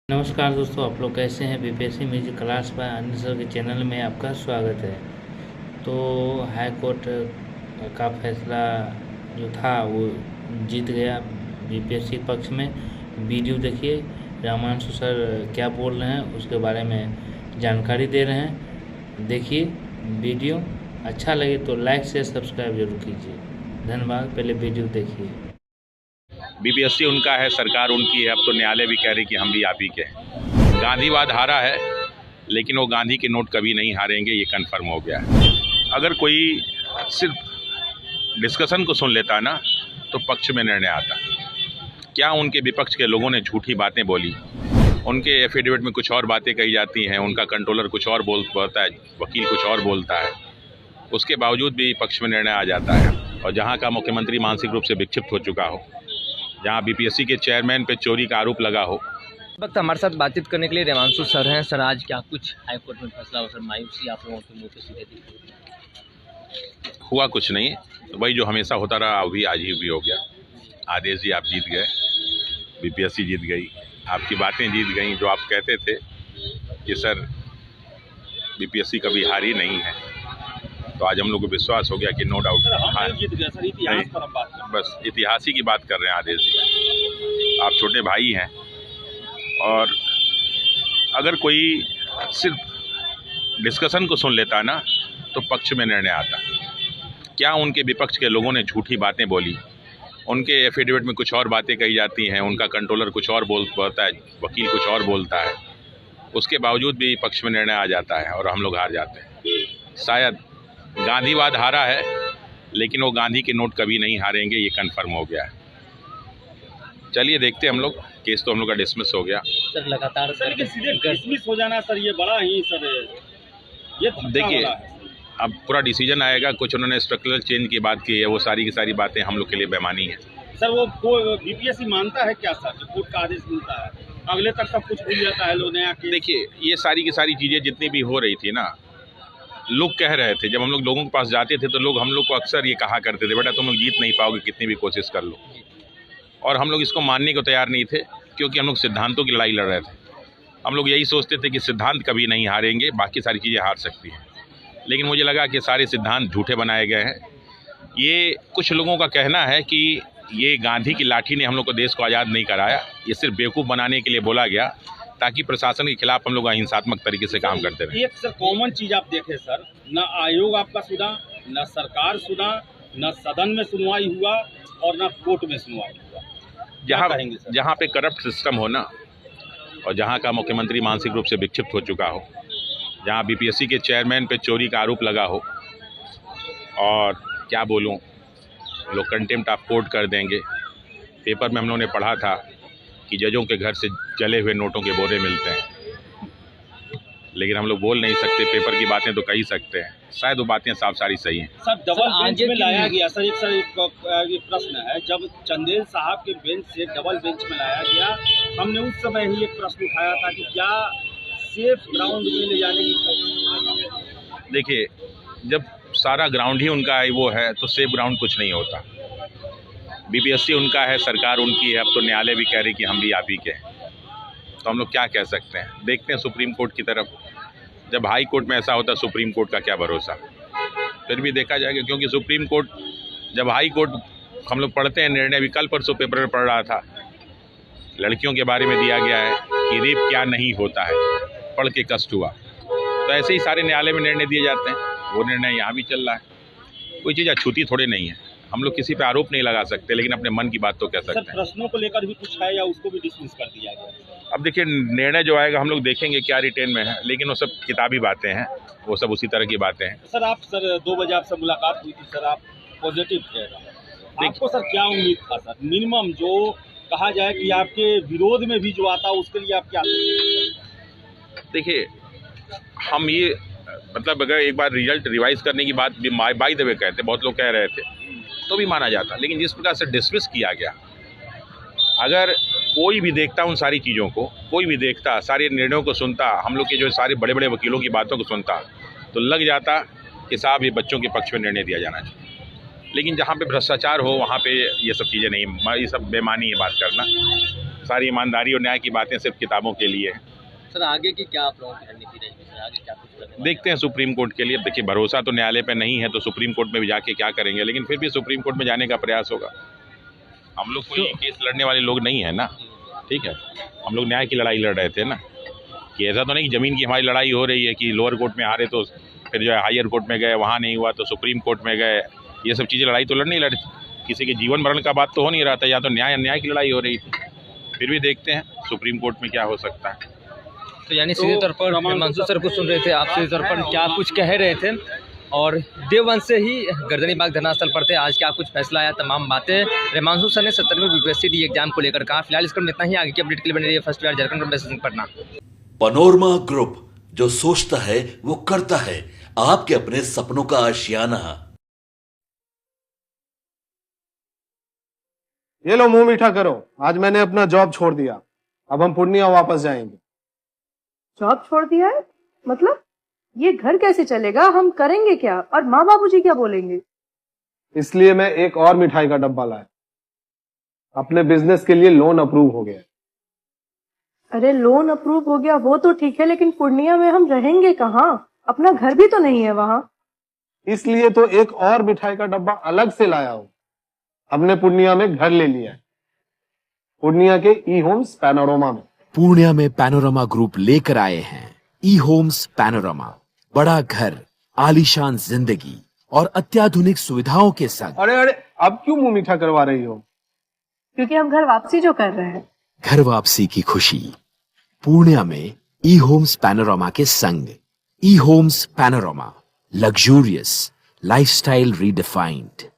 नमस्कार दोस्तों, आप लोग कैसे हैं। BPSC music class by Anil sir के चैनल में आपका स्वागत है। तो हाई कोर्ट का फैसला जो था वो जीत गया बीपीएससी पक्ष में। वीडियो देखिए, रामांशु सर क्या बोल रहे हैं उसके बारे में जानकारी दे रहे हैं। देखिए वीडियो, अच्छा लगे तो लाइक शेयर सब्सक्राइब जरूर कीजिए। धन्यवाद। पहले वीडियो देखिए। बीपीएससी उनका है, सरकार उनकी है। अब तो न्यायालय भी कह रही कि हम भी आप ही के हैं। गांधीवाद हारा है, लेकिन वो गांधी के नोट कभी नहीं हारेंगे, ये कंफर्म हो गया है। अगर कोई सिर्फ डिस्कशन को सुन लेता ना तो पक्ष में निर्णय आता। क्या उनके विपक्ष के लोगों ने झूठी बातें बोली, उनके एफिडेविट में कुछ और बातें कही जाती हैं, उनका कंट्रोलर कुछ और बोलता है, वकील कुछ और बोलता है, उसके बावजूद भी पक्ष में निर्णय आ जाता है। और जहाँ का मुख्यमंत्री मानसिक रूप से विक्षिप्त हो चुका हो, जहां बीपीएससी के चेयरमैन पे चोरी का आरोप लगा हो। वक्त हमारे साथ बातचीत करने के लिए रामांशु सर हैं। सर, आज क्या कुछ हाईकोर्ट में फैसला हो? सर, मायूसी आप लोगों के मुंह पे सीधे दिखी। हुआ कुछ नहीं, वही जो हमेशा होता रहा अभी आज ही भी हो गया। आदेश जी आप जीत गए, बीपीएससी जीत गई, आपकी बातें जीत गई। जो आप कहते थे कि सर बीपीएससी कभी हारी नहीं है, तो आज हम लोग को विश्वास हो गया कि नो डाउट जीत गया। सर, इतिहास पर हम बात कर बस इतिहास ही की बात कर रहे हैं। आदेश जी, आप छोटे भाई हैं, और अगर कोई सिर्फ डिस्कशन को सुन लेता ना तो पक्ष में निर्णय आता। क्या उनके विपक्ष के लोगों ने झूठी बातें बोली, उनके एफिडेविट में कुछ और बातें कही जाती हैं, उनका कंट्रोलर कुछ और बोलता है, वकील कुछ और बोलता है, उसके बावजूद भी पक्ष में निर्णय आ जाता है और हम लोग हार जाते हैं। शायद गांधीवाद हारा है, लेकिन वो गांधी के नोट कभी नहीं हारेंगे, ये कंफर्म हो गया है। चलिए देखते हैं हम लोग। केस तो हम लोग का डिसमिस हो गया। सर, लगातार सर सीधे डिसमिस हो जाना सर, ये बड़ा ही सर ये देखिए, अब पूरा डिसीजन आएगा। कुछ उन्होंने स्ट्रक्चरल चेंज की बात की है, वो सारी की सारी बातें हम लोग के लिए बेमानी है। सर। वो बीपीएससी मानता है क्या सर, कोर्ट का आदेश मिलता है अगले तक सब कुछ भूल जाता है लोग नया केस? देखिए, ये सारी की सारी चीज़ें जितनी भी हो रही थी ना, लोग कह रहे थे, जब हम लोग लोगों के पास जाते थे तो लोग हम लोग को अक्सर ये कहा करते थे, बेटा तुम लोग जीत नहीं पाओगे कितनी भी कोशिश कर लो। और हम लोग इसको मानने को तैयार नहीं थे, क्योंकि हम लोग सिद्धांतों की लड़ाई लड़ रहे थे। हम लोग यही सोचते थे कि सिद्धांत कभी नहीं हारेंगे, बाकी सारी चीज़ें हार सकती हैं। लेकिन मुझे लगा कि सारे सिद्धांत झूठे बनाए गए हैं। ये कुछ लोगों का कहना है कि ये गांधी की लाठी ने हम लोग को देश को आज़ाद नहीं कराया, ये सिर्फ बेवकूफ़ बनाने के लिए बोला गया, ताकि प्रशासन के खिलाफ हम लोग अहिंसात्मक तरीके से काम करते रहे। एक सर कॉमन चीज आप देखें सर, न आयोग आपका सुना, न सरकार सुना, न सदन में सुनवाई हुआ और न कोर्ट में सुनवाई हुआ। जहाँ पे करप्ट सिस्टम हो ना, और जहाँ का मुख्यमंत्री मानसिक रूप से विक्षिप्त हो चुका हो, जहाँ बीपीएससी के चेयरमैन पे चोरी का आरोप लगा हो, और क्या बोलूँ, लोग कंटेम्प्ट ऑफ कोर्ट कर देंगे। पेपर में हम लोगों ने पढ़ा था कि जजों के घर से जले हुए नोटों के बोरे मिलते हैं, लेकिन हम लोग बोल नहीं सकते। पेपर की बातें तो कही सकते हैं, शायद वो बातें साफ सारी सही हैं। सर, डबल बेंच में लाया गया सर। एक प्रश्न है, जब चंदेल साहब के बेंच से डबल बेंच में लाया गया, हमने उस समय ही एक प्रश्न उठाया था कि क्या सेफ ग्राउंड में ले जाने की। देखिए, जब सारा ग्राउंड ही उनका वो है तो सेफ ग्राउंड कुछ नहीं होता। बीपीएससी उनका है, सरकार उनकी है। अब तो न्यायालय भी कह रही कि हम भी आप ही के हैं, तो हम लोग क्या कह सकते हैं। देखते हैं सुप्रीम कोर्ट की तरफ। जब हाई कोर्ट में ऐसा होता है, सुप्रीम कोर्ट का क्या भरोसा, फिर भी देखा जाएगा। क्योंकि सुप्रीम कोर्ट, जब हाई कोर्ट हम लोग पढ़ते हैं निर्णय, भी कल परसों पेपर में पढ़ रहा था, लड़कियों के बारे में दिया गया है कि रेप क्या नहीं होता है, पढ़ के कष्ट हुआ। तो ऐसे ही सारे न्यायालय में निर्णय दिए जाते हैं, वो निर्णय यहाँ भी चल रहा है। कोई चीज़ अछूती थोड़े नहीं है। हम लोग किसी पे आरोप नहीं लगा सकते, लेकिन अपने मन की बात तो कह सकते हैं। प्रश्नों को लेकर भी कुछ है या उसको भी डिसमिस कर दिया गया? अब देखिए, निर्णय जो आएगा हम लोग देखेंगे क्या रिटेन में है, लेकिन वो सब किताबी बातें हैं, वो सब उसी तरह की बातें हैं। सर 2 बजे आपसे मुलाकात हुई थी सर, आप पॉजिटिव थे। आपको सर क्या उम्मीद था सर, मिनिमम जो कहा जाए कि आपके विरोध में भी जो आता, उसके लिए आप क्या? देखिए, हम ये मतलब अगर एक बार रिजल्ट रिवाइज करने की बात भी बाय द वे कहते, बहुत लोग कह रहे थे, तो भी माना जाता। लेकिन जिस प्रकार से डिसमिस किया गया, अगर कोई भी देखता उन सारी चीज़ों को, कोई भी देखता, सारे निर्णयों को सुनता, हम लोग के जो सारे बड़े बड़े वकीलों की बातों को सुनता, तो लग जाता कि साहब ये बच्चों के पक्ष में निर्णय दिया जाना चाहिए। लेकिन जहाँ पे भ्रष्टाचार हो, वहाँ पे ये सब चीज़ें नहीं, ये सब बेमानी है बात करना। सारी ईमानदारी और न्याय की बातें सिर्फ किताबों के लिए है। सर आगे की क्या आप लोगों की रणनीति रहेगी सर, आगे क्या कुछ करने वाले हैं? देखते हैं सुप्रीम कोर्ट के लिए। अब देखिए भरोसा तो न्यायालय पे नहीं है तो सुप्रीम कोर्ट में भी जाके क्या करेंगे, लेकिन फिर भी सुप्रीम कोर्ट में जाने का प्रयास होगा। हम लोग कोई केस लड़ने वाले लोग नहीं है ना, ठीक है। हम लोग न्याय की लड़ाई लड़ रहे थे ना, कि ऐसा तो नहीं कि ज़मीन की हमारी लड़ाई हो रही है कि लोअर कोर्ट में हारे तो फिर जो है हायर कोर्ट में गए, वहाँ नहीं हुआ तो सुप्रीम कोर्ट में गए। ये सब चीज़ें लड़ाई तो नहीं लड़, किसी के जीवन मरण का बात तो हो नहीं रहा था, या तो न्याय अन्याय की लड़ाई हो रही थी। फिर भी देखते हैं सुप्रीम कोर्ट में क्या हो सकता है। तो यानी सीधे तौर पर हिमांशु सर को सुन रहे थे आप, सीधे तौर पर क्या कुछ कह रहे थे और देववंश से ही गर्दनी बाग धरना स्थल पर थे। आज क्या कुछ फैसला आया, तमाम बातें हिमांशु सर ने 70वें बीपीएससी डी एग्जाम को लेकर कहा। फिलहाल इस क्रम में इतना ही, आगे की अपडेट के लिए बने रहिए first year Jharkhand Patna. Panorama group, जो सोचता है वो करता है, आपके अपने सपनों का आशियाना। ये लो मुंह मीठा करो, आज मैंने अपना जॉब छोड़ दिया, अब हम पूर्णिया वापस जाएंगे। जॉब छोड़ दिया है मतलब? ये घर कैसे चलेगा, हम करेंगे क्या और माँ बाबूजी क्या बोलेंगे? इसलिए मैं एक और मिठाई का डब्बा लाया, अपने बिजनेस के लिए लोन अप्रूव हो गया। अरे लोन अप्रूव हो गया वो तो ठीक है, लेकिन पूर्णिया में हम रहेंगे कहाँ? अपना घर भी तो नहीं है वहाँ। इसलिए तो एक और मिठाई का डब्बा अलग से लाया हूँ। हमने पूर्णिया में घर ले लिया है, पूर्णिया के ई होम्स पैनोरमा में। पूर्णिया में पैनोरमा ग्रुप लेकर आए हैं ई होम्स पैनोरमा, बड़ा घर, आलीशान जिंदगी और अत्याधुनिक सुविधाओं के संग। अरे अरे अब क्यों मुंह मीठा करवा रही हो? क्योंकि हम घर वापसी जो कर रहे हैं। घर वापसी की खुशी पूर्णिया में ई होम्स पैनोरमा के संग। E homes panorama, luxurious lifestyle redefined.